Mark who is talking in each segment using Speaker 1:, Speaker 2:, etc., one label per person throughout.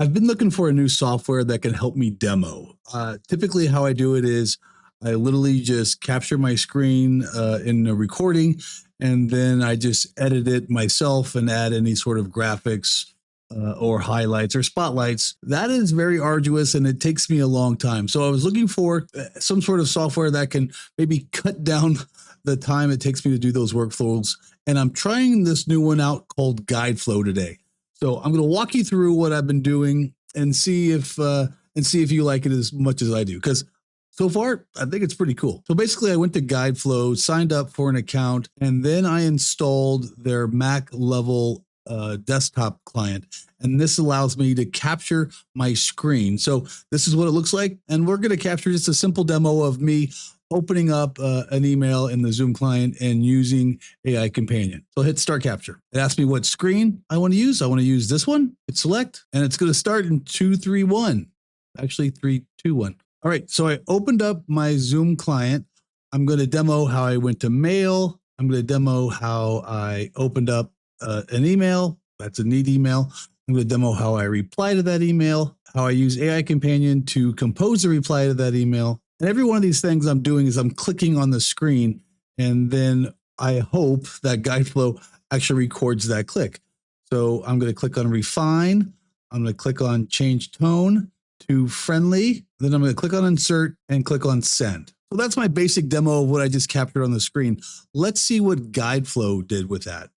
Speaker 1: I've been looking for a new software that can help me demo. Typically, how I do it is I literally just capture my screen in a recording, and then I just edit it myself and add any sort of graphics or highlights or spotlights. That is very arduous and it takes me a long time. So I was looking for some sort of software that can maybe cut down the time it takes me to do those workflows. And I'm trying this new one out called Guideflow today. So I'm going to walk you through what I've been doing and see if you like it as much as I do. Because so far, I think it's pretty cool. So basically, I went to Guideflow, signed up for an account, and then I installed their Mac level desktop client. And this allows me to capture my screen. So this is what it looks like. And we're going to capture just a simple demo of me opening up an email in the Zoom client and using AI Companion. So hit start capture. It asks me what screen I want to use. I want to use this one. Hit select, and it's going to start in 2, 3, 1. Actually, 3, 2, 1. All right, so I opened up my Zoom client. I'm going to demo how I went to mail. I'm going to demo how I opened up an email. That's a neat email. I'm going to demo how I reply to that email, how I use AI Companion to compose a reply to that email. And every one of these things I'm doing is I'm clicking on the screen, and then I hope that Guideflow actually records that click. So I'm going to click on refine. I'm going to click on change tone to friendly. Then I'm going to click on insert and click on send. So that's my basic demo of what I just captured on the screen. Let's see what Guideflow did with that.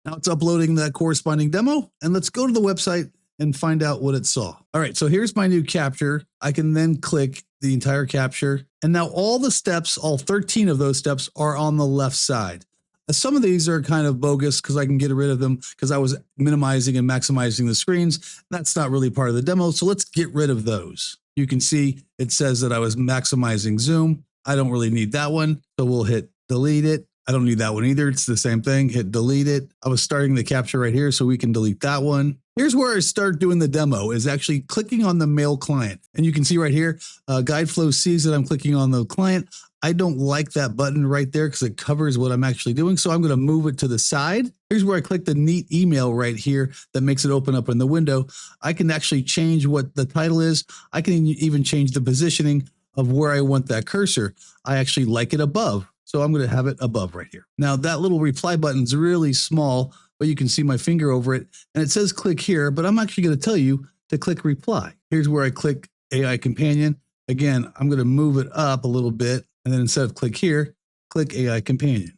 Speaker 1: Now it's uploading that corresponding demo, and let's go to the website and find out what it saw. All right, so here's my new capture. I can then click the entire capture. And now all the steps, all 13 of those steps are on the left side. Some of these are kind of bogus because I can get rid of them because I was minimizing and maximizing the screens. That's not really part of the demo. So let's get rid of those. You can see it says that I was maximizing Zoom. I don't really need that one. So we'll hit delete it. I don't need that one either. It's the same thing. Hit delete it. I was starting the capture right here, so we can delete that one. Here's where I start doing the demo, is actually clicking on the mail client. And you can see right here, Guideflow sees that I'm clicking on the client. I don't like that button right there because it covers what I'm actually doing. So I'm going to move it to the side. Here's where I click the neat email right here that makes it open up in the window. I can actually change what the title is. I can even change the positioning of where I want that cursor. I actually like it above. So I'm going to have it above right here. Now that little reply button is really small, but you can see my finger over it and it says click here, but I'm actually going to tell you to click reply. Here's where I click AI Companion. Again, I'm going to move it up a little bit, and then instead of click here, click AI Companion.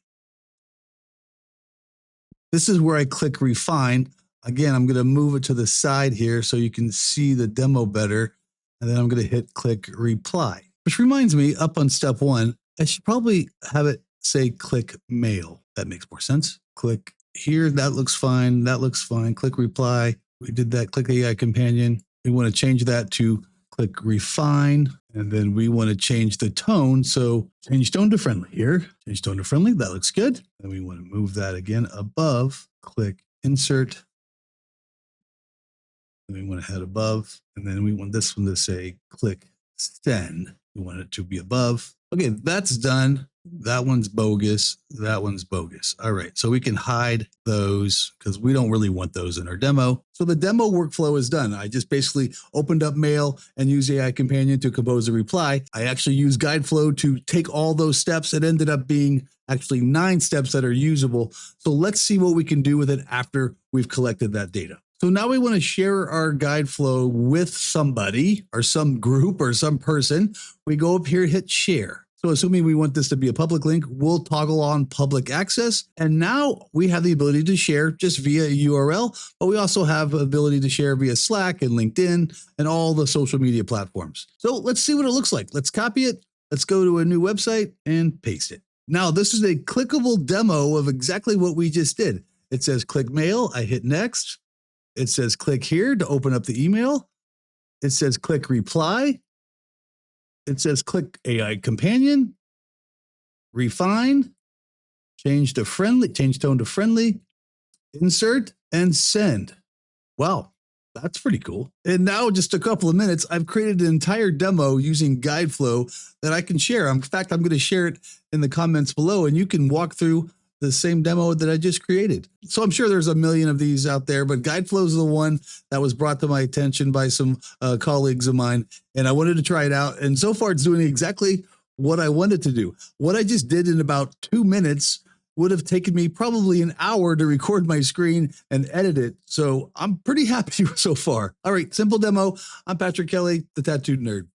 Speaker 1: This is where I click refine. Again, I'm going to move it to the side here so you can see the demo better. And then I'm going to hit click reply, which reminds me, up on step 1, I should probably have it say click mail. That makes more sense. Click here. That looks fine. That looks fine. Click reply. We did that. Click AI Companion. We want to change that to click refine. And then we want to change the tone. So change tone to friendly here. Change tone to friendly. That looks good. And we want to move that again above. Click insert. And we want to head above. And then we want this one to say click send. We want it to be above. Okay, that's done. That one's bogus. That one's bogus. All right, so we can hide those because we don't really want those in our demo. So the demo workflow is done. I just basically opened up mail and used AI Companion to compose a reply. I actually used Guideflow to take all those steps. It ended up being actually 9 steps that are usable. So let's see what we can do with it after we've collected that data. So now we want to share our Guideflow with somebody or some group or some person. We go up here, hit share. So assuming we want this to be a public link, we'll toggle on public access. And now we have the ability to share just via a URL, but we also have the ability to share via Slack and LinkedIn and all the social media platforms. So let's see what it looks like. Let's copy it. Let's go to a new website and paste it. Now, this is a clickable demo of exactly what we just did. It says click mail. I hit next. It says click here to open up the email. It says click reply. It says click AI Companion, refine, change to friendly, change tone to friendly, insert, and send. Wow, that's pretty cool. And now just a couple of minutes, I've created an entire demo using Guideflow that I can share. In fact, I'm going to share it in the comments below, and you can walk through the same demo that I just created. So I'm sure there's a million of these out there, but Guideflow is the one that was brought to my attention by some colleagues of mine, and I wanted to try it out. And so far, it's doing exactly what I wanted to do. What I just did in about 2 minutes would have taken me probably an hour to record my screen and edit it. So I'm pretty happy so far. All right, simple demo. I'm Patrick Kelly, the Tattooed Nerd.